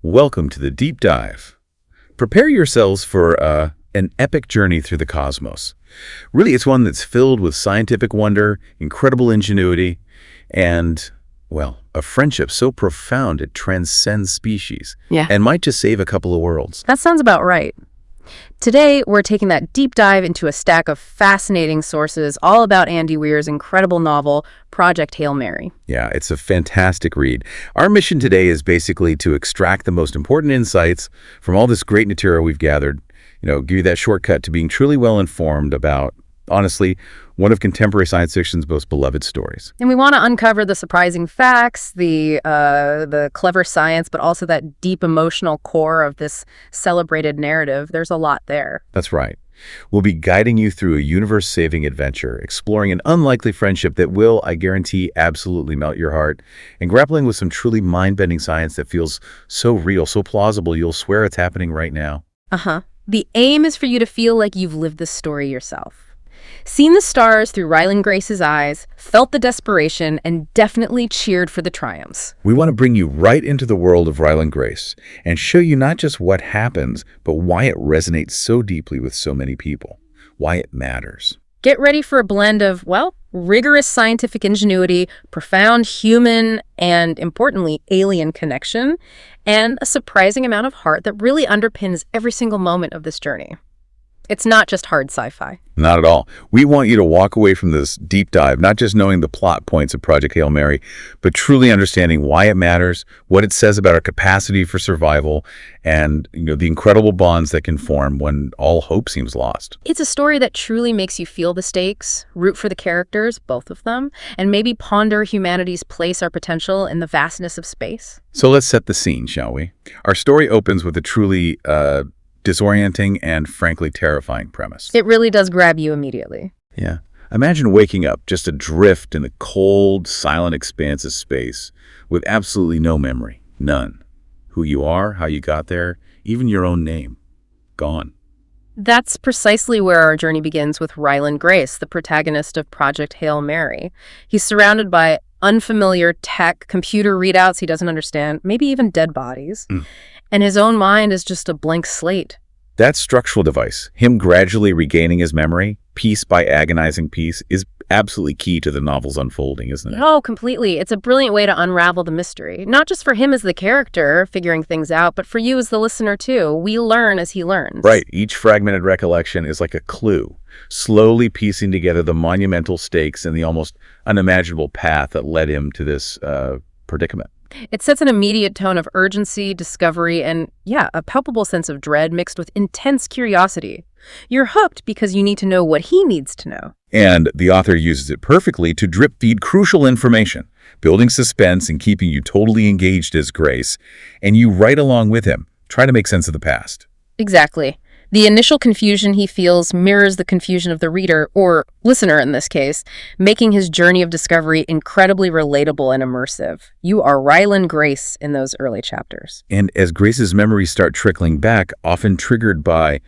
Welcome to the deep dive. Prepare yourselves for an epic journey through the cosmos. Really, it's one that's filled with scientific wonder, incredible ingenuity, and, well, a friendship so profound it transcends species and might just save a couple of worlds. That sounds about right. Today, we're taking that deep dive into a stack of fascinating sources all about Andy Weir's incredible novel, Project Hail Mary. Yeah, it's a fantastic read. Our mission today is basically to extract the most important insights from all this great material we've gathered, give you that shortcut to being truly well-informed about, honestly, one of contemporary science fiction's most beloved stories. And we want to uncover the surprising facts, the clever science, but also that deep emotional core of this celebrated narrative. There's a lot there. That's right. We'll be guiding you through a universe-saving adventure, exploring an unlikely friendship that will, I guarantee, absolutely melt your heart, and grappling with some truly mind-bending science that feels so real, so plausible, you'll swear it's happening right now. The aim is for you to feel like you've lived this story yourself. Seen the stars through Ryland Grace's eyes, felt the desperation, and definitely cheered for the triumphs. We want to bring you right into the world of Ryland Grace and show you not just what happens, but why it resonates so deeply with so many people, why it matters. Get ready for a blend of, rigorous scientific ingenuity, profound human, and importantly, alien connection, and a surprising amount of heart that really underpins every single moment of this journey. It's not just hard sci-fi. Not at all. We want you to walk away from this deep dive, not just knowing the plot points of Project Hail Mary, but truly understanding why it matters, what it says about our capacity for survival, and the incredible bonds that can form when all hope seems lost. It's a story that truly makes you feel the stakes, root for the characters, both of them, and maybe ponder humanity's place or potential in the vastness of space. So let's set the scene, shall we? Our story opens with a truly disorienting and frankly terrifying premise. It really does grab you immediately. Yeah. Imagine waking up just adrift in the cold, silent expanse of space with absolutely no memory. None. Who you are, how you got there, even your own name. Gone. That's precisely where our journey begins with Ryland Grace, the protagonist of Project Hail Mary. He's surrounded by unfamiliar tech, computer readouts he doesn't understand, maybe even dead bodies. And his own mind is just a blank slate. That structural device, him gradually regaining his memory, piece by agonizing piece, is absolutely key to the novel's unfolding, isn't it? Oh, completely. It's a brilliant way to unravel the mystery. Not just for him as the character, figuring things out, but for you as the listener, too. We learn as he learns. Right. Each fragmented recollection is like a clue, slowly piecing together the monumental stakes and the almost unimaginable path that led him to this predicament. It sets an immediate tone of urgency, discovery, and, a palpable sense of dread mixed with intense curiosity. You're hooked because you need to know what he needs to know. And the author uses it perfectly to drip-feed crucial information, building suspense and keeping you totally engaged as Grace, and you right along with him, try to make sense of the past. Exactly. The initial confusion he feels mirrors the confusion of the reader, or listener in this case, making his journey of discovery incredibly relatable and immersive. You are Ryland Grace in those early chapters. And as Grace's memories start trickling back, often triggered by,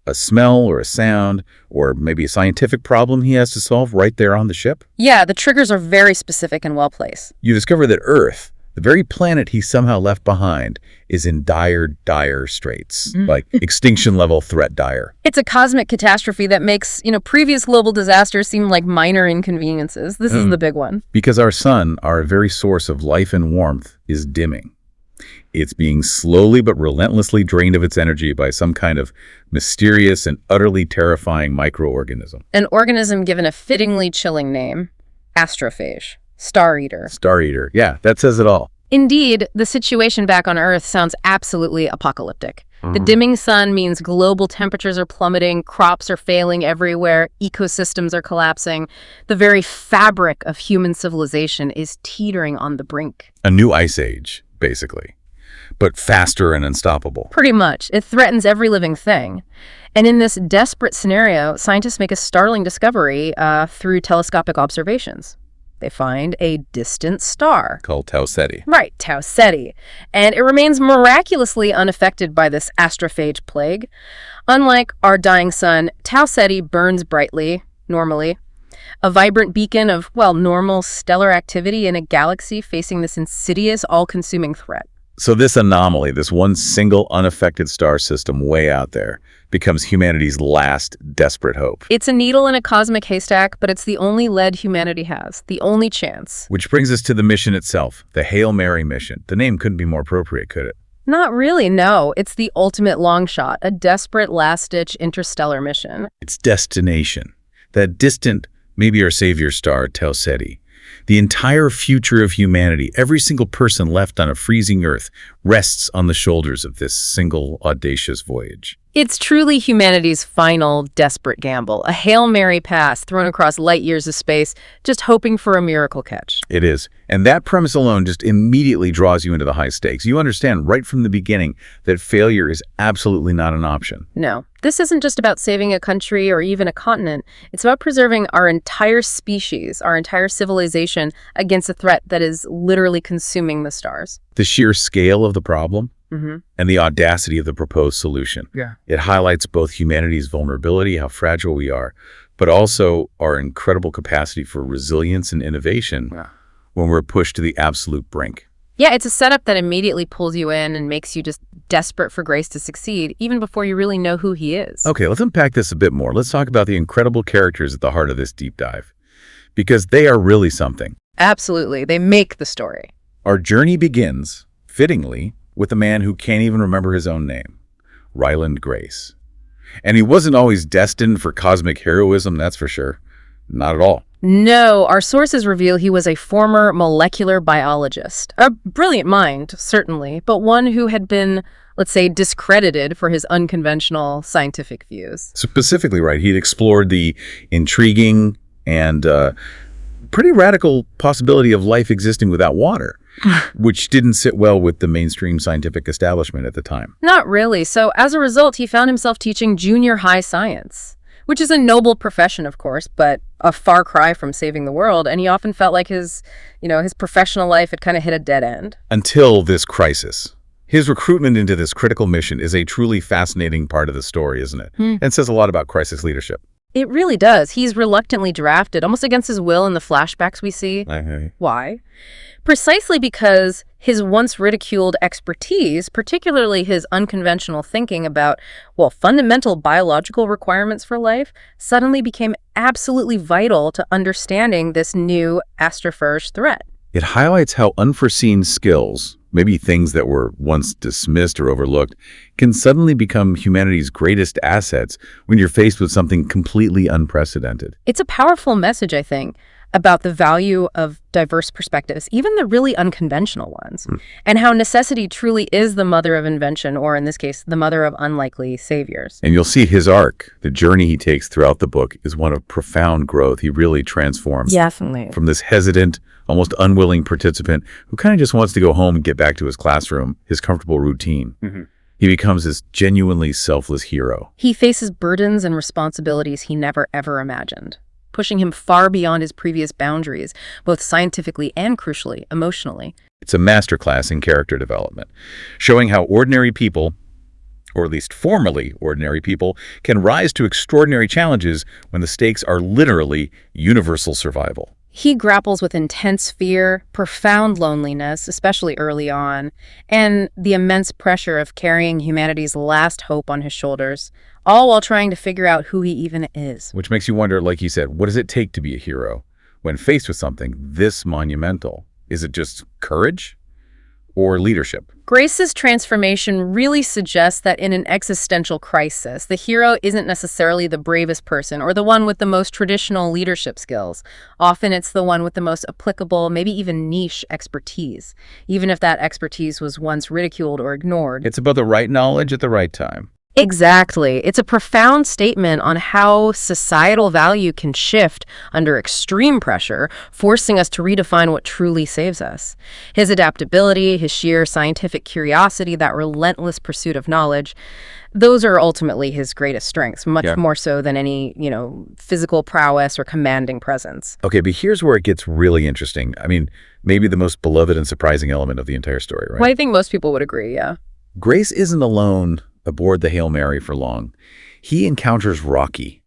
a smell or a sound, or maybe a scientific problem he has to solve right there on the ship. Yeah, the triggers are very specific and well-placed. You discover that Earth, the very planet he somehow left behind, is in dire straits, like extinction-level threat dire. It's a cosmic catastrophe that makes, previous global disasters seem like minor inconveniences. This is the big one. Because our sun, our very source of life and warmth, is dimming. It's being slowly but relentlessly drained of its energy by some kind of mysterious and utterly terrifying microorganism. An organism given a fittingly chilling name, Astrophage. Star Eater. Star Eater. Yeah, that says it all. Indeed, the situation back on Earth sounds absolutely apocalyptic. The dimming sun means global temperatures are plummeting, crops are failing everywhere, ecosystems are collapsing. The very fabric of human civilization is teetering on the brink. A new ice age, basically, but faster and unstoppable. Pretty much. It threatens every living thing. And in this desperate scenario, scientists make a startling discovery through telescopic observations. They find a distant star. Called Tau Ceti. Right, Tau Ceti. And it remains miraculously unaffected by this astrophage plague. Unlike our dying sun, Tau Ceti burns brightly, normally. A vibrant beacon of, normal stellar activity in a galaxy facing this insidious, all-consuming threat. So this anomaly, this one single unaffected star system way out there, becomes humanity's last desperate hope. It's a needle in a cosmic haystack, but it's the only lead humanity has, the only chance. Which brings us to the mission itself, the Hail Mary mission. The name couldn't be more appropriate, could it? Not really, no. It's the ultimate long shot, a desperate last-ditch interstellar mission. Its destination, that distant, maybe our savior star, Tau Ceti. The entire future of humanity, every single person left on a freezing Earth, rests on the shoulders of this single audacious voyage. It's truly humanity's final desperate gamble, a Hail Mary pass thrown across light years of space, just hoping for a miracle catch. It is. And that premise alone just immediately draws you into the high stakes. You understand right from the beginning that failure is absolutely not an option. No, this isn't just about saving a country or even a continent. It's about preserving our entire species, our entire civilization against a threat that is literally consuming the stars. The sheer scale of the problem and the audacity of the proposed solution. Yeah. It highlights both humanity's vulnerability, how fragile we are, but also our incredible capacity for resilience and innovation when we're pushed to the absolute brink. Yeah, it's a setup that immediately pulls you in and makes you just desperate for Grace to succeed, even before you really know who he is. Okay, let's unpack this a bit more. Let's talk about the incredible characters at the heart of this deep dive, because they are really something. Absolutely. They make the story. Our journey begins, fittingly, with a man who can't even remember his own name, Ryland Grace. And he wasn't always destined for cosmic heroism, that's for sure. Not at all. No, our sources reveal he was a former molecular biologist. A brilliant mind, certainly, but one who had been, let's say, discredited for his unconventional scientific views. Specifically, right, he'd explored the intriguing and pretty radical possibility of life existing without water, which didn't sit well with the mainstream scientific establishment at the time. Not really. So as a result, he found himself teaching junior high science, which is a noble profession, of course, but a far cry from saving the world. And he often felt like his professional life had kind of hit a dead end. Until this crisis. His recruitment into this critical mission is a truly fascinating part of the story, isn't it? And says a lot about crisis leadership. It really does. He's reluctantly drafted, almost against his will in the flashbacks we see. Why? Precisely because his once ridiculed expertise, particularly his unconventional thinking about, fundamental biological requirements for life, suddenly became absolutely vital to understanding this new Astrophage threat. It highlights how unforeseen skills, maybe things that were once dismissed or overlooked, can suddenly become humanity's greatest assets when you're faced with something completely unprecedented. It's a powerful message, I think, about the value of diverse perspectives, even the really unconventional ones, and how necessity truly is the mother of invention, or in this case, the mother of unlikely saviors. And you'll see his arc, the journey he takes throughout the book, is one of profound growth. He really transforms Definitely. From this hesitant, almost unwilling participant who kind of just wants to go home and get back to his classroom, his comfortable routine. He becomes this genuinely selfless hero. He faces burdens and responsibilities he never, ever imagined, pushing him far beyond his previous boundaries, both scientifically and, crucially, emotionally. It's a masterclass in character development, showing how ordinary people, or at least formerly ordinary people, can rise to extraordinary challenges when the stakes are literally universal survival. He grapples with intense fear, profound loneliness, especially early on, and the immense pressure of carrying humanity's last hope on his shoulders, all while trying to figure out who he even is. Which makes you wonder, like you said, what does it take to be a hero when faced with something this monumental? Is it just courage or leadership? Grace's transformation really suggests that in an existential crisis, the hero isn't necessarily the bravest person or the one with the most traditional leadership skills. Often it's the one with the most applicable, maybe even niche expertise, even if that expertise was once ridiculed or ignored. It's about the right knowledge at the right time. Exactly. It's a profound statement on how societal value can shift under extreme pressure, forcing us to redefine what truly saves us. His adaptability, his sheer scientific curiosity, that relentless pursuit of knowledge, those are ultimately his greatest strengths, much more so than any, physical prowess or commanding presence. Okay, but here's where it gets really interesting. I mean, maybe the most beloved and surprising element of the entire story, right? Well, I think most people would agree, yeah. Grace isn't alone aboard the Hail Mary for long. He encounters Rocky,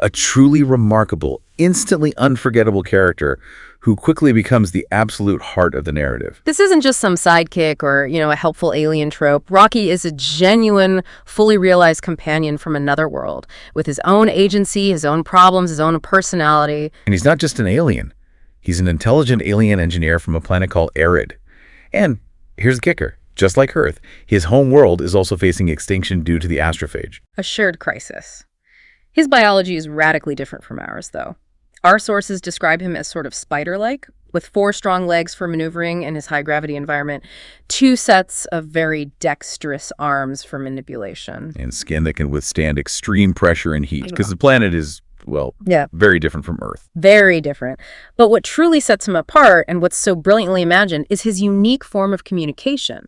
A truly remarkable, instantly unforgettable character who quickly becomes the absolute heart of the narrative. This isn't just some sidekick or, a helpful alien trope. Rocky is a genuine, fully realized companion from another world, with his own agency, his own problems, his own personality. And he's not just an alien. He's an intelligent alien engineer from a planet called Arid. And here's the kicker. Just like Earth, his home world is also facing extinction due to the astrophage. A shared crisis. His biology is radically different from ours, though. Our sources describe him as sort of spider-like, with 4 strong legs for maneuvering in his high-gravity environment, 2 sets of very dexterous arms for manipulation. And skin that can withstand extreme pressure and heat, because the planet is, very different from Earth. Very different. But what truly sets him apart, and what's so brilliantly imagined, is his unique form of communication.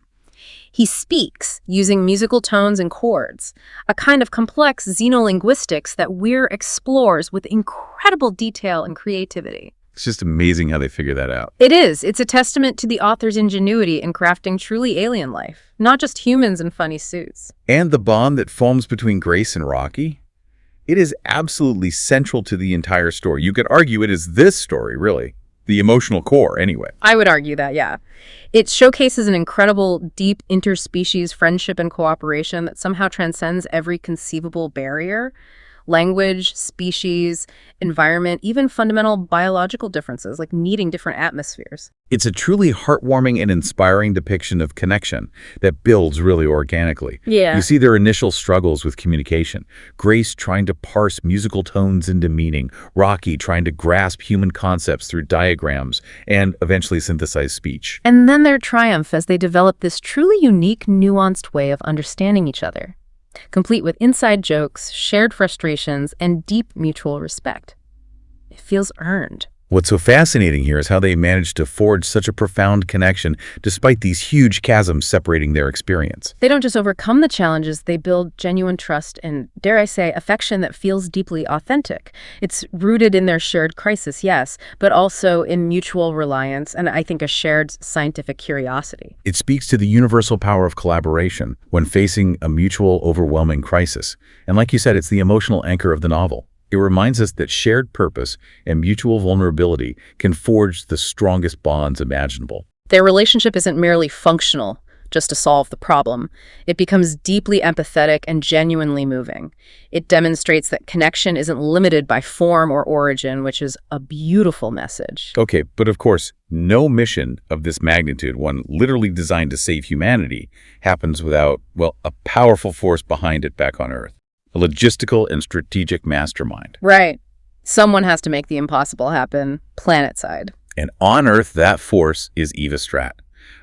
He speaks using musical tones and chords, a kind of complex xenolinguistics that Weir explores with incredible detail and creativity. It's just amazing how they figure that out. It is. It's a testament to the author's ingenuity in crafting truly alien life, not just humans in funny suits. And the bond that forms between Grace and Rocky? It is absolutely central to the entire story. You could argue it is this story, really. The emotional core, anyway. I would argue that, yeah. It showcases an incredible, deep interspecies friendship and cooperation that somehow transcends every conceivable barrier. Language, species, environment, even fundamental biological differences, like needing different atmospheres. It's a truly heartwarming and inspiring depiction of connection that builds really organically. Yeah. You see their initial struggles with communication. Grace trying to parse musical tones into meaning. Rocky trying to grasp human concepts through diagrams and eventually synthesize speech. And then their triumph as they develop this truly unique, nuanced way of understanding each other, complete with inside jokes, shared frustrations, and deep mutual respect. It feels earned. What's so fascinating here is how they managed to forge such a profound connection despite these huge chasms separating their experience. They don't just overcome the challenges, they build genuine trust and, dare I say, affection that feels deeply authentic. It's rooted in their shared crisis, yes, but also in mutual reliance and I think a shared scientific curiosity. It speaks to the universal power of collaboration when facing a mutual, overwhelming crisis. And like you said, it's the emotional anchor of the novel. It reminds us that shared purpose and mutual vulnerability can forge the strongest bonds imaginable. Their relationship isn't merely functional, just to solve the problem. It becomes deeply empathetic and genuinely moving. It demonstrates that connection isn't limited by form or origin, which is a beautiful message. Okay, but of course, no mission of this magnitude, one literally designed to save humanity, happens without, a powerful force behind it back on Earth. A logistical and strategic mastermind. Right. Someone has to make the impossible happen, planet-side. And on Earth, that force is Eva Stratt,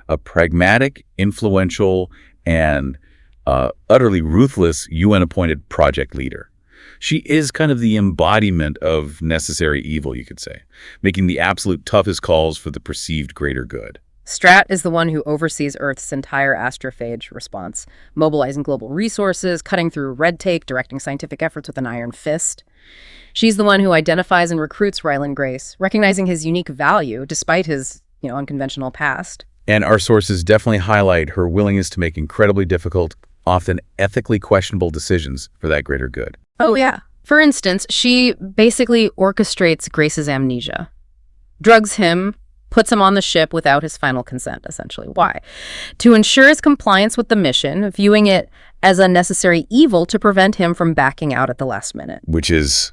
a pragmatic, influential, and utterly ruthless UN-appointed project leader. She is kind of the embodiment of necessary evil, you could say, making the absolute toughest calls for the perceived greater good. Stratt is the one who oversees Earth's entire astrophage response, mobilizing global resources, cutting through red tape, directing scientific efforts with an iron fist. She's the one who identifies and recruits Ryland Grace, recognizing his unique value despite his, unconventional past. And our sources definitely highlight her willingness to make incredibly difficult, often ethically questionable decisions for that greater good. Oh, yeah. For instance, she basically orchestrates Grace's amnesia, drugs him, puts him on the ship without his final consent, essentially. Why? To ensure his compliance with the mission, viewing it as a necessary evil to prevent him from backing out at the last minute. Which is,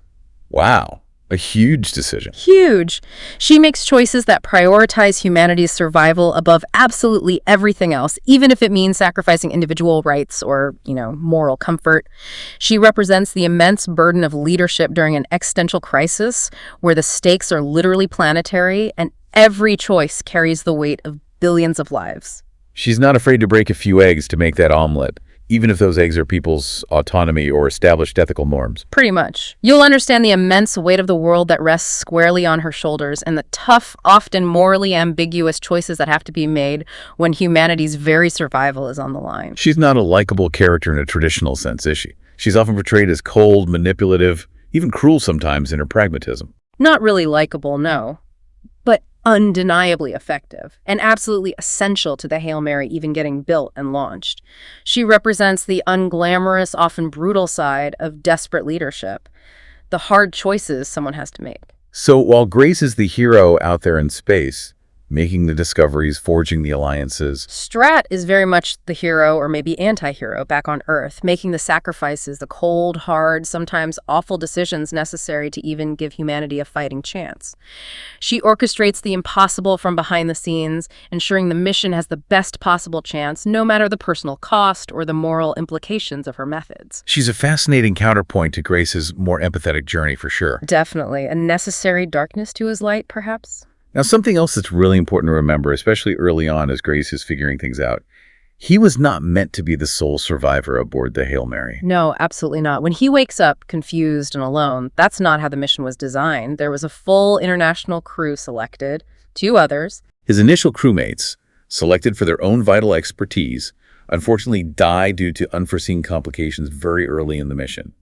wow, a huge decision. Huge. She makes choices that prioritize humanity's survival above absolutely everything else, even if it means sacrificing individual rights or, moral comfort. She represents the immense burden of leadership during an existential crisis where the stakes are literally planetary and every choice carries the weight of billions of lives. She's not afraid to break a few eggs to make that omelet, even if those eggs are people's autonomy or established ethical norms. Pretty much. You'll understand the immense weight of the world that rests squarely on her shoulders and the tough, often morally ambiguous choices that have to be made when humanity's very survival is on the line. She's not a likable character in a traditional sense, is she? She's often portrayed as cold, manipulative, even cruel sometimes in her pragmatism. Not really likable, no. But undeniably effective and absolutely essential to the Hail Mary even getting built and launched. She represents the unglamorous, often brutal side of desperate leadership. the hard choices someone has to make. So while Grace is the hero out there in space, making the discoveries, forging the alliances, Strat is very much the hero, or maybe anti-hero, back on Earth, making the sacrifices, the cold, hard, sometimes awful decisions necessary to even give humanity a fighting chance. She orchestrates the impossible from behind the scenes, ensuring the mission has the best possible chance, no matter the personal cost or the moral implications of her methods. she's a fascinating counterpoint to Grace's more empathetic journey for sure. Definitely. A necessary darkness to his light, perhaps? Now, something else that's really important to remember, especially early on as Grace is figuring things out, he was not meant to be the sole survivor aboard the Hail Mary. No, absolutely not. When he wakes up confused and alone, that's not how the mission was designed. There was a full international crew selected, 2 others. His initial crewmates, selected for their own vital expertise, unfortunately die due to unforeseen complications very early in the mission.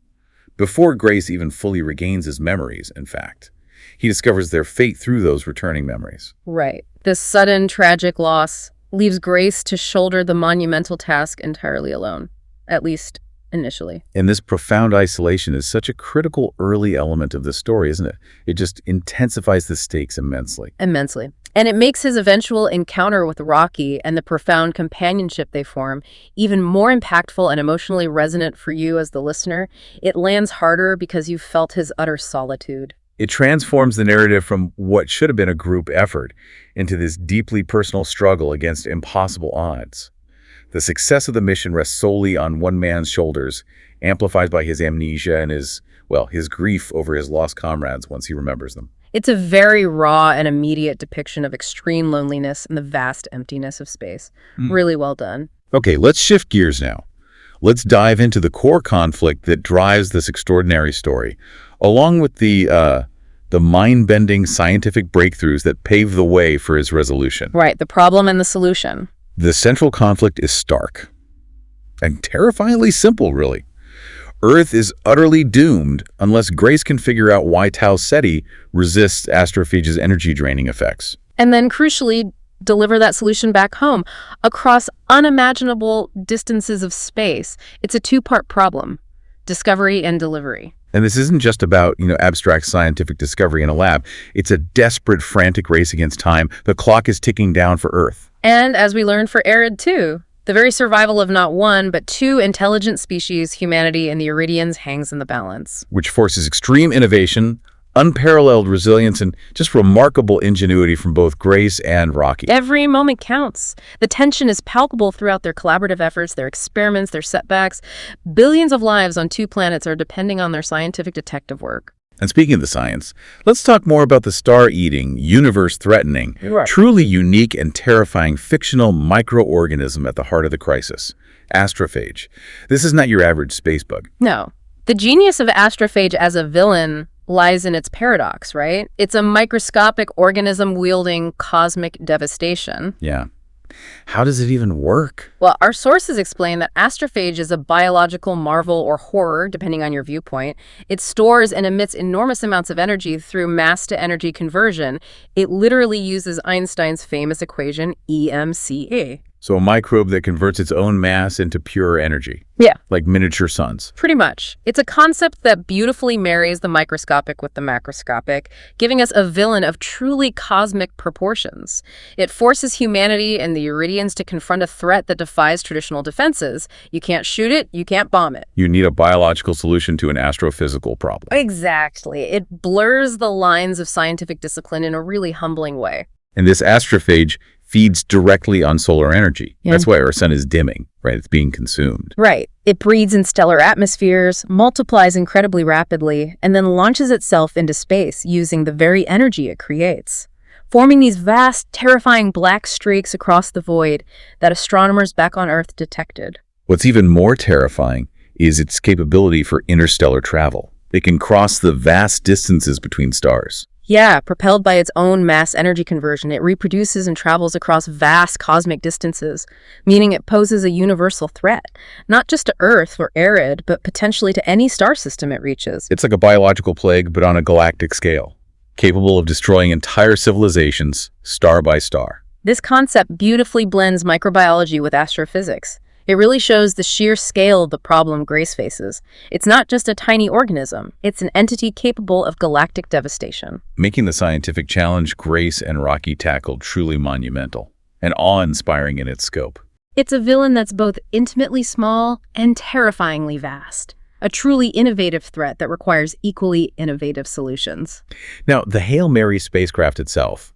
Before Grace even fully regains his memories, in fact. He discovers their fate through those returning memories. Right. This sudden, tragic loss leaves Grace to shoulder the monumental task entirely alone, at least initially. And this profound isolation is such a critical early element of the story, isn't it? It just intensifies the stakes immensely. Immensely. And it makes his eventual encounter with Rocky and the profound companionship they form even more impactful and emotionally resonant for you as the listener. It lands harder because you've felt his utter solitude. It transforms the narrative from what should have been a group effort into this deeply personal struggle against impossible odds. The success of the mission rests solely on one man's shoulders, amplified by his amnesia and his grief over his lost comrades once he remembers them. It's a very raw and immediate depiction of extreme loneliness and the vast emptiness of space. Really well done. Okay, let's shift gears now. Let's dive into the core conflict that drives this extraordinary story, along with the mind-bending scientific breakthroughs that pave the way for his resolution. Right, the problem and the solution. The central conflict is stark and terrifyingly simple, really. Earth is utterly doomed unless Grace can figure out why Tau Ceti resists Astrophage's energy-draining effects. And then, crucially, deliver that solution back home across unimaginable distances of space. It's a 2-part problem: discovery and delivery. And this isn't just about, abstract scientific discovery in a lab. It's a desperate, frantic race against time. The clock is ticking down for Earth. And as we learned for Arid too, the very survival of not one, but 2 intelligent species, humanity and the Iridians, hangs in the balance. Which forces extreme innovation, unparalleled resilience, and just remarkable ingenuity from both Grace and Rocky. Every moment counts. The tension is palpable throughout their collaborative efforts, their experiments, their setbacks. Billions of lives on 2 planets are depending on their scientific detective work. And speaking of the science, let's talk more about the star-eating, universe-threatening, truly unique and terrifying fictional microorganism at the heart of the crisis, Astrophage. This is not your average space bug. No. The genius of Astrophage as a villain lies in its paradox, right? It's a microscopic organism wielding cosmic devastation. Yeah. How does it even work? Well, our sources explain that astrophage is a biological marvel or horror, depending on your viewpoint. It stores and emits enormous amounts of energy through mass-to-energy conversion. It literally uses Einstein's famous equation, EMCA. So a microbe that converts its own mass into pure energy. Yeah. Like miniature suns. Pretty much. It's a concept that beautifully marries the microscopic with the macroscopic, giving us a villain of truly cosmic proportions. It forces humanity and the Iridians to confront a threat that defies traditional defenses. You can't shoot it, you can't bomb it. You need a biological solution to an astrophysical problem. Exactly. It blurs the lines of scientific discipline in a really humbling way. And this astrophage feeds directly on solar energy. Yeah. That's why our sun is dimming, right? It's being consumed. Right. It breeds in stellar atmospheres, multiplies incredibly rapidly, and then launches itself into space using the very energy it creates, forming these vast, terrifying black streaks across the void that astronomers back on Earth detected. What's even more terrifying is its capability for interstellar travel. It can cross the vast distances between stars. Yeah, propelled by its own mass energy conversion, it reproduces and travels across vast cosmic distances, meaning it poses a universal threat, not just to Earth or Arid, but potentially to any star system it reaches. It's like a biological plague, but on a galactic scale, capable of destroying entire civilizations, star by star. This concept beautifully blends microbiology with astrophysics. It really shows the sheer scale of the problem Grace faces. It's not just a tiny organism, it's an entity capable of galactic devastation. Making the scientific challenge Grace and Rocky tackled truly monumental and awe-inspiring in its scope. It's a villain that's both intimately small and terrifyingly vast. A truly innovative threat that requires equally innovative solutions. Now, the Hail Mary spacecraft itself,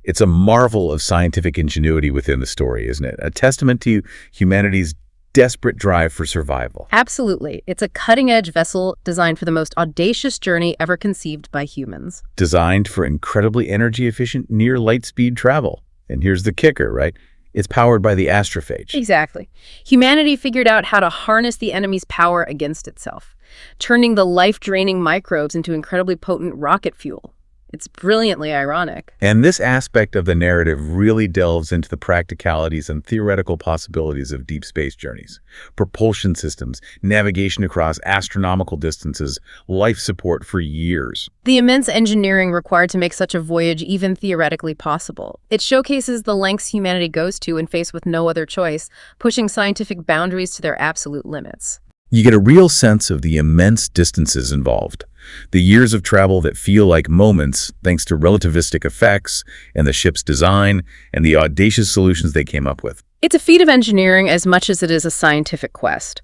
it's a marvel of scientific ingenuity within the story, isn't it? A testament to humanity's desperate drive for survival. Absolutely. It's a cutting-edge vessel designed for the most audacious journey ever conceived by humans. Designed for incredibly energy-efficient near-light-speed travel. And here's the kicker, right? It's powered by the Astrophage. Exactly. Humanity figured out how to harness the enemy's power against itself, turning the life-draining microbes into incredibly potent rocket fuel. It's brilliantly ironic. And this aspect of the narrative really delves into the practicalities and theoretical possibilities of deep space journeys. Propulsion systems, navigation across astronomical distances, life support for years. The immense engineering required to make such a voyage even theoretically possible. It showcases the lengths humanity goes to when faced with no other choice, pushing scientific boundaries to their absolute limits. You get a real sense of the immense distances involved. The years of travel that feel like moments thanks to relativistic effects and the ship's design and the audacious solutions they came up with. It's a feat of engineering as much as it is a scientific quest.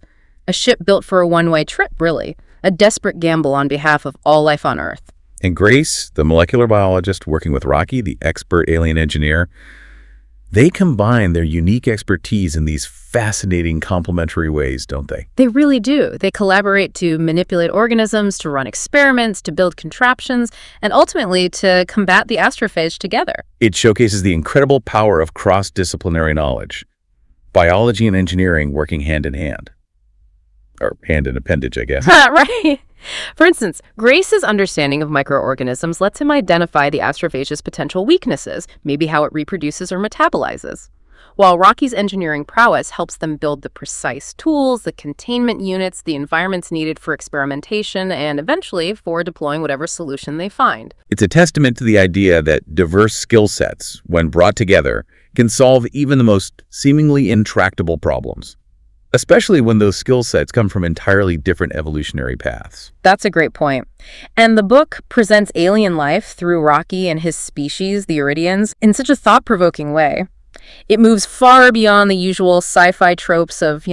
A ship built for a one-way trip, really. A desperate gamble on behalf of all life on Earth. And Grace, the molecular biologist working with Rocky, the expert alien engineer, they combine their unique expertise in these fascinating complementary ways, don't they? They really do. They collaborate to manipulate organisms, to run experiments, to build contraptions, and ultimately to combat the astrophage together. It showcases the incredible power of cross-disciplinary knowledge. Biology and engineering working hand in hand. Or hand in appendage, I guess. Right. For instance, Grace's understanding of microorganisms lets him identify the astrophage's potential weaknesses, maybe how it reproduces or metabolizes. While Rocky's engineering prowess helps them build the precise tools, the containment units, the environments needed for experimentation, and eventually for deploying whatever solution they find. It's a testament to the idea that diverse skill sets, when brought together, can solve even the most seemingly intractable problems. Especially when those skill sets come from entirely different evolutionary paths. That's a great point. And the book presents alien life through Rocky and his species, the Iridians, in such a thought-provoking way. It moves far beyond the usual sci-fi tropes of,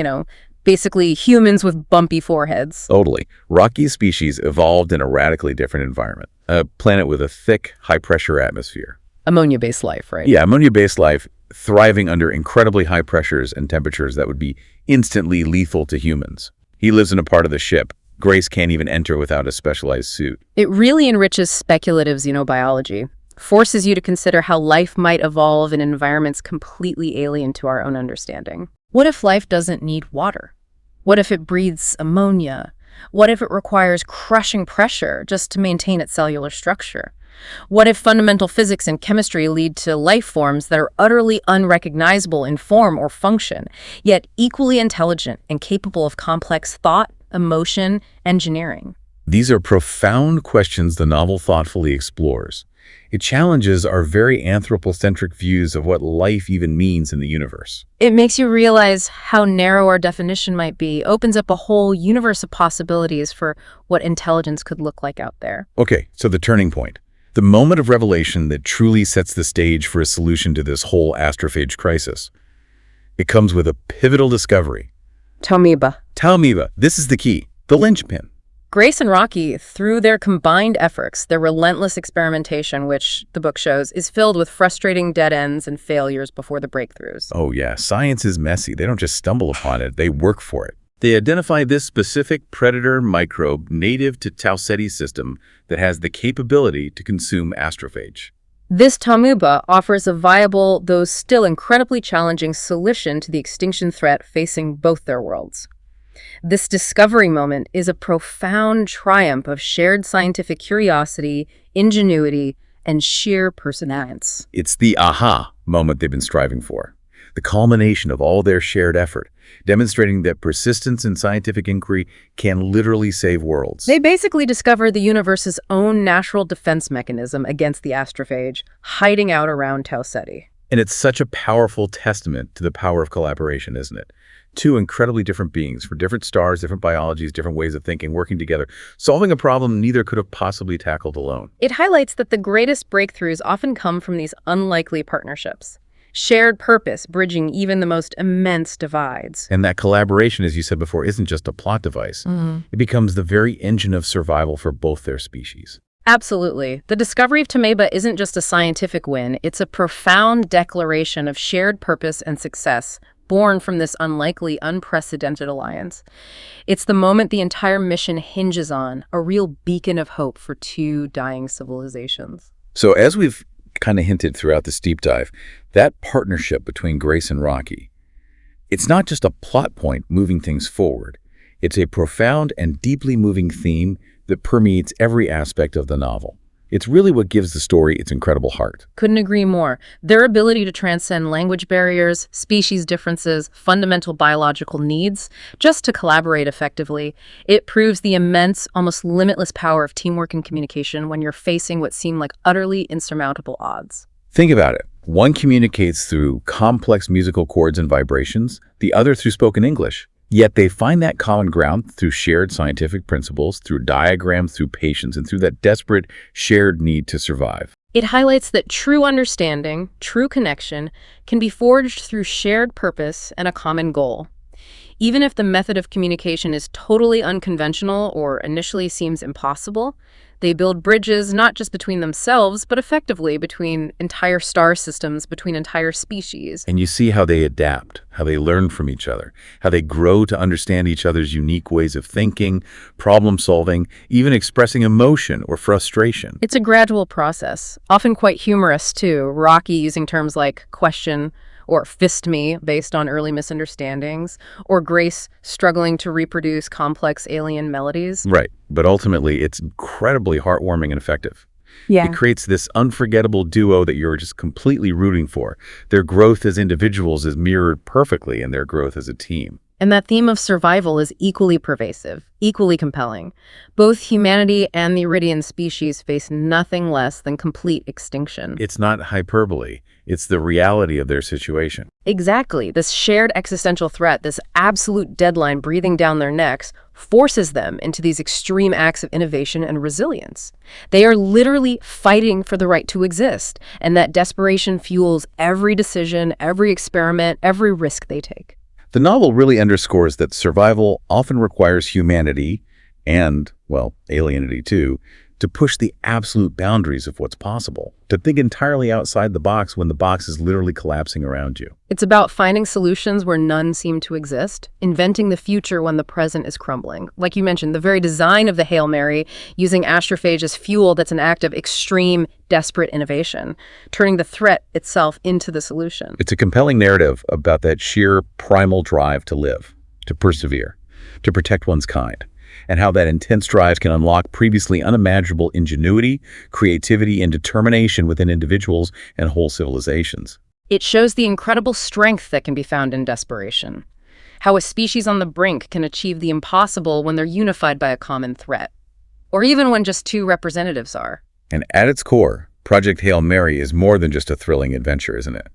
basically humans with bumpy foreheads. Totally. Rocky's species evolved in a radically different environment. A planet with a thick, high-pressure atmosphere. Ammonia-based life, right? Yeah, ammonia-based life, thriving under incredibly high pressures and temperatures that would be instantly lethal to humans. He lives in a part of the ship Grace can't even enter without a specialized suit. It really enriches speculative xenobiology, forces you to consider how life might evolve in environments completely alien to our own understanding. What if life doesn't need water? What if it breathes ammonia? What if it requires crushing pressure just to maintain its cellular structure? What if fundamental physics and chemistry lead to life forms that are utterly unrecognizable in form or function, yet equally intelligent and capable of complex thought, emotion, engineering? These are profound questions the novel thoughtfully explores. It challenges our very anthropocentric views of what life even means in the universe. It makes you realize how narrow our definition might be, opens up a whole universe of possibilities for what intelligence could look like out there. Okay, so the turning point. The moment of revelation that truly sets the stage for a solution to this whole astrophage crisis. It comes with a pivotal discovery. Taumiba. This is the key, the linchpin. Grace and Rocky, through their combined efforts, their relentless experimentation, which the book shows, is filled with frustrating dead ends and failures before the breakthroughs. Oh yeah, science is messy. They don't just stumble upon it, they work for it. They identify this specific predator microbe native to Tau Ceti system that has the capability to consume astrophage. This Taumiba offers a viable, though still incredibly challenging, solution to the extinction threat facing both their worlds. This discovery moment is a profound triumph of shared scientific curiosity, ingenuity, and sheer perseverance. It's the aha moment they've been striving for. The culmination of all their shared effort, demonstrating that persistence in scientific inquiry can literally save worlds. They basically discovered the universe's own natural defense mechanism against the astrophage, hiding out around Tau Ceti. And it's such a powerful testament to the power of collaboration, isn't it? Two incredibly different beings from different stars, different biologies, different ways of thinking, working together, solving a problem neither could have possibly tackled alone. It highlights that the greatest breakthroughs often come from these unlikely partnerships. Shared purpose, bridging even the most immense divides. And that collaboration, as you said before, isn't just a plot device. It becomes the very engine of survival for both their species. Absolutely. The discovery of Tomeba isn't just a scientific win, it's a profound declaration of shared purpose and success, born from this unlikely, unprecedented alliance. It's the moment the entire mission hinges on, a real beacon of hope for two dying civilizations. So as we've kind of hinted throughout this deep dive, that partnership between Grace and Rocky, it's not just a plot point moving things forward. It's a profound and deeply moving theme that permeates every aspect of the novel. It's really what gives the story its incredible heart. Couldn't agree more. Their ability to transcend language barriers, species differences, fundamental biological needs, just to collaborate effectively, it proves the immense, almost limitless power of teamwork and communication when you're facing what seem like utterly insurmountable odds. Think about it. One communicates through complex musical chords and vibrations, the other through spoken English. Yet they find that common ground through shared scientific principles, through diagrams, through patience, and through that desperate shared need to survive. It highlights that true understanding, true connection, can be forged through shared purpose and a common goal. Even if the method of communication is totally unconventional or initially seems impossible, they build bridges not just between themselves, but effectively between entire star systems, between entire species. And you see how they adapt, how they learn from each other, how they grow to understand each other's unique ways of thinking, problem solving, even expressing emotion or frustration. It's a gradual process, often quite humorous too. Rocky using terms like question or fist me based on early misunderstandings, or Grace struggling to reproduce complex alien melodies. Right, but ultimately it's incredibly heartwarming and effective. Yeah. It creates this unforgettable duo that you're just completely rooting for. Their growth as individuals is mirrored perfectly in their growth as a team. And that theme of survival is equally pervasive, equally compelling. Both humanity and the Iridian species face nothing less than complete extinction. It's not hyperbole. It's the reality of their situation. Exactly. This shared existential threat, this absolute deadline breathing down their necks, forces them into these extreme acts of innovation and resilience. They are literally fighting for the right to exist, and that desperation fuels every decision, every experiment, every risk they take. The novel really underscores that survival often requires humanity and, well, alienity too, to push the absolute boundaries of what's possible, to think entirely outside the box when the box is literally collapsing around you. It's about finding solutions where none seem to exist, inventing the future when the present is crumbling. Like you mentioned, the very design of the Hail Mary, using astrophage as fuel, that's an act of extreme, desperate innovation, turning the threat itself into the solution. It's a compelling narrative about that sheer primal drive to live, to persevere, to protect one's kind, and how that intense drive can unlock previously unimaginable ingenuity, creativity, and determination within individuals and whole civilizations. It shows the incredible strength that can be found in desperation, how a species on the brink can achieve the impossible when they're unified by a common threat, or even when just two representatives are. And at its core, Project Hail Mary is more than just a thrilling adventure, isn't it?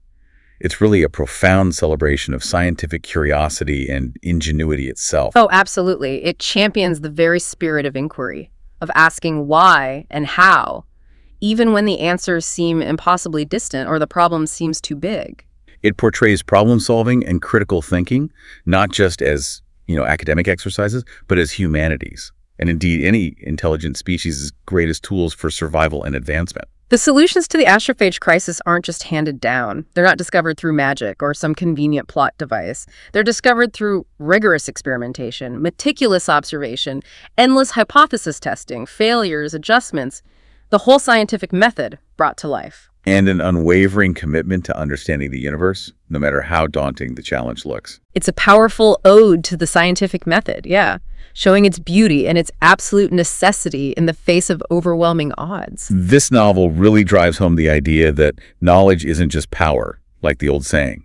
It's really a profound celebration of scientific curiosity and ingenuity itself. Oh, absolutely. It champions the very spirit of inquiry, of asking why and how, even when the answers seem impossibly distant or the problem seems too big. It portrays problem solving and critical thinking, not just as, academic exercises, but as humanities, and indeed any intelligent species' greatest tools for survival and advancement. The solutions to the astrophage crisis aren't just handed down. They're not discovered through magic or some convenient plot device. They're discovered through rigorous experimentation, meticulous observation, endless hypothesis testing, failures, adjustments, the whole scientific method brought to life. And an unwavering commitment to understanding the universe, no matter how daunting the challenge looks. It's a powerful ode to the scientific method, showing its beauty and its absolute necessity in the face of overwhelming odds. This novel really drives home the idea that knowledge isn't just power, like the old saying.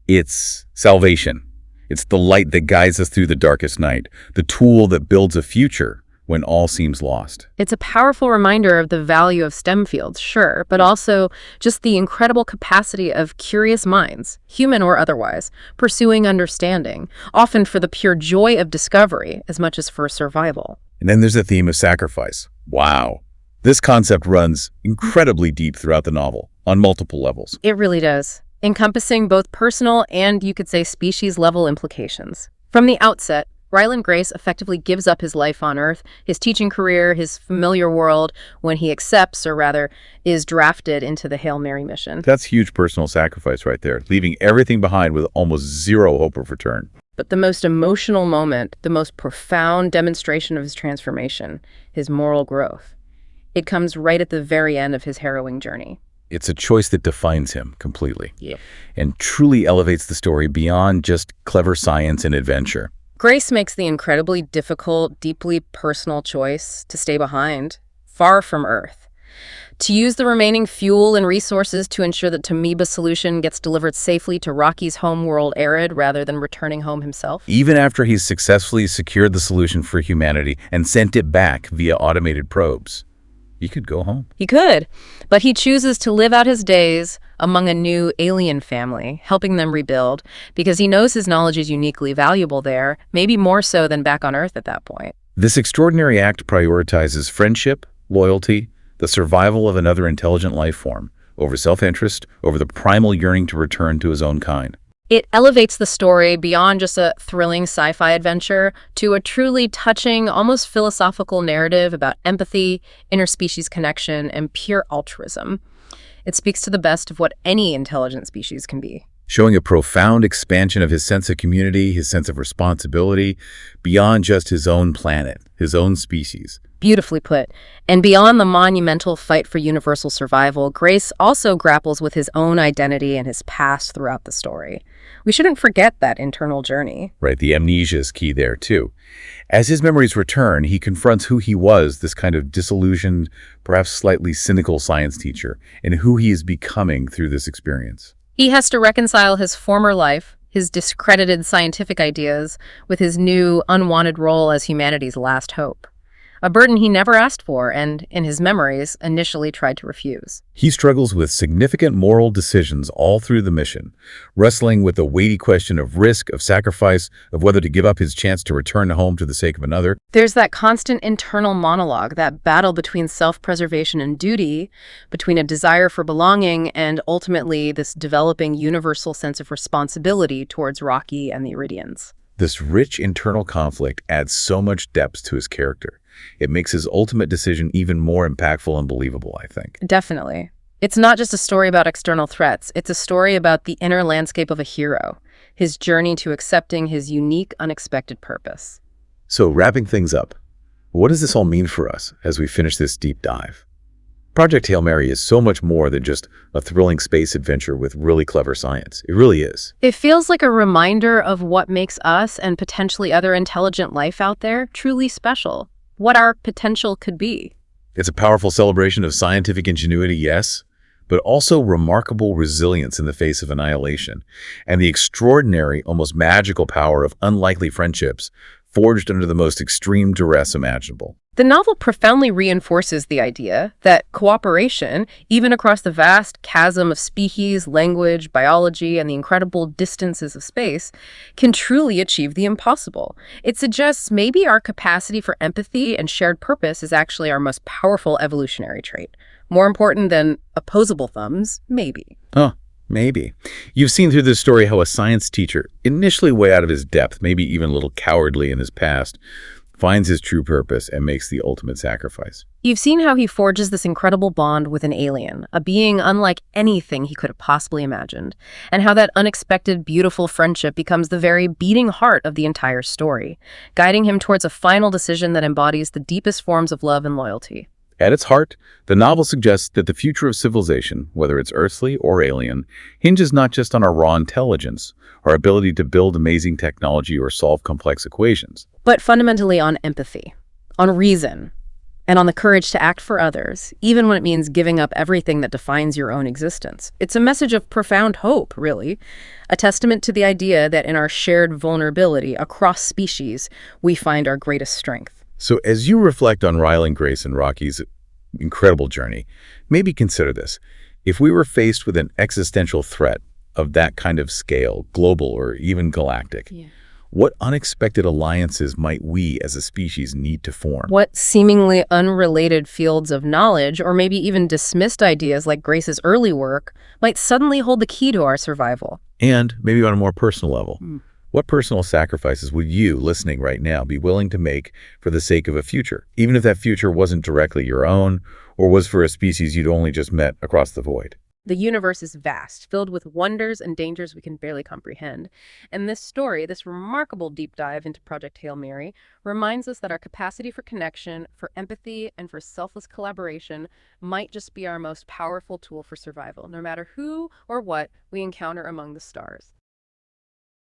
It's salvation. It's the light that guides us through the darkest night, the tool that builds a future when all seems lost. It's a powerful reminder of the value of STEM fields, sure, but also just the incredible capacity of curious minds, human or otherwise, pursuing understanding, often for the pure joy of discovery as much as for survival. And then there's the theme of sacrifice. Wow. This concept runs incredibly deep throughout the novel, on multiple levels. It really does, encompassing both personal and, you could say, species-level implications. From the outset, Ryland Grace effectively gives up his life on Earth, his teaching career, his familiar world, when he accepts, or rather, is drafted into the Hail Mary mission. That's huge personal sacrifice right there, leaving everything behind with almost zero hope of return. But the most emotional moment, the most profound demonstration of his transformation, his moral growth, it comes right at the very end of his harrowing journey. It's a choice that defines him completely. Yeah. And truly elevates the story beyond just clever science and adventure. Grace makes the incredibly difficult, deeply personal choice to stay behind, far from Earth, to use the remaining fuel and resources to ensure that Tomeba's solution gets delivered safely to Rocky's homeworld Arid rather than returning home himself. Even after he's successfully secured the solution for humanity and sent it back via automated probes, he could go home. He could, but he chooses to live out his days among a new alien family, helping them rebuild, because he knows his knowledge is uniquely valuable there, maybe more so than back on Earth at that point. This extraordinary act prioritizes friendship, loyalty, the survival of another intelligent life form, over self-interest, over the primal yearning to return to his own kind. It elevates the story beyond just a thrilling sci-fi adventure to a truly touching, almost philosophical narrative about empathy, interspecies connection, and pure altruism. It speaks to the best of what any intelligent species can be. Showing a profound expansion of his sense of community, his sense of responsibility, beyond just his own planet, his own species. Beautifully put. And beyond the monumental fight for universal survival, Grace also grapples with his own identity and his past throughout the story. We shouldn't forget that internal journey. Right, the amnesia is key there, too. As his memories return, he confronts who he was, this kind of disillusioned, perhaps slightly cynical science teacher, and who he is becoming through this experience. He has to reconcile his former life, his discredited scientific ideas, with his new, unwanted role as humanity's last hope. A burden he never asked for and, in his memories, initially tried to refuse. He struggles with significant moral decisions all through the mission, wrestling with the weighty question of risk, of sacrifice, of whether to give up his chance to return home to the sake of another. There's that constant internal monologue, that battle between self-preservation and duty, between a desire for belonging and, ultimately, this developing universal sense of responsibility towards Rocky and the Iridians. This rich internal conflict adds so much depth to his character. It makes his ultimate decision even more impactful and believable, I think. Definitely. It's not just a story about external threats. It's a story about the inner landscape of a hero, his journey to accepting his unique, unexpected purpose. So, wrapping things up, what does this all mean for us as we finish this deep dive? Project Hail Mary is so much more than just a thrilling space adventure with really clever science. It really is. It feels like a reminder of what makes us and potentially other intelligent life out there truly special. What our potential could be. It's a powerful celebration of scientific ingenuity, yes, but also remarkable resilience in the face of annihilation, and the extraordinary, almost magical power of unlikely friendships forged under the most extreme duress imaginable. The novel profoundly reinforces the idea that cooperation, even across the vast chasm of species, language, biology, and the incredible distances of space, can truly achieve the impossible. It suggests maybe our capacity for empathy and shared purpose is actually our most powerful evolutionary trait. More important than opposable thumbs, maybe. Oh, maybe. You've seen through this story how a science teacher, initially way out of his depth, maybe even a little cowardly in his past, finds his true purpose and makes the ultimate sacrifice. You've seen how he forges this incredible bond with an alien, a being unlike anything he could have possibly imagined, and how that unexpected, beautiful friendship becomes the very beating heart of the entire story, guiding him towards a final decision that embodies the deepest forms of love and loyalty. At its heart, the novel suggests that the future of civilization, whether it's earthly or alien, hinges not just on our raw intelligence, our ability to build amazing technology or solve complex equations, but fundamentally on empathy, on reason, and on the courage to act for others, even when it means giving up everything that defines your own existence. It's a message of profound hope, really, a testament to the idea that in our shared vulnerability across species, we find our greatest strength. So as you reflect on Ryland Grace and Rocky's incredible journey, maybe consider this. If we were faced with an existential threat of that kind of scale, global or even galactic, Yeah. what unexpected alliances might we as a species need to form? What seemingly unrelated fields of knowledge, or maybe even dismissed ideas like Grace's early work, might suddenly hold the key to our survival? And maybe on a more personal level, Mm. what personal sacrifices would you, listening right now, be willing to make for the sake of a future, even if that future wasn't directly your own or was for a species you'd only just met across the void? The universe is vast, filled with wonders and dangers we can barely comprehend. And this story, this remarkable deep dive into Project Hail Mary, reminds us that our capacity for connection, for empathy, and for selfless collaboration might just be our most powerful tool for survival, no matter who or what we encounter among the stars.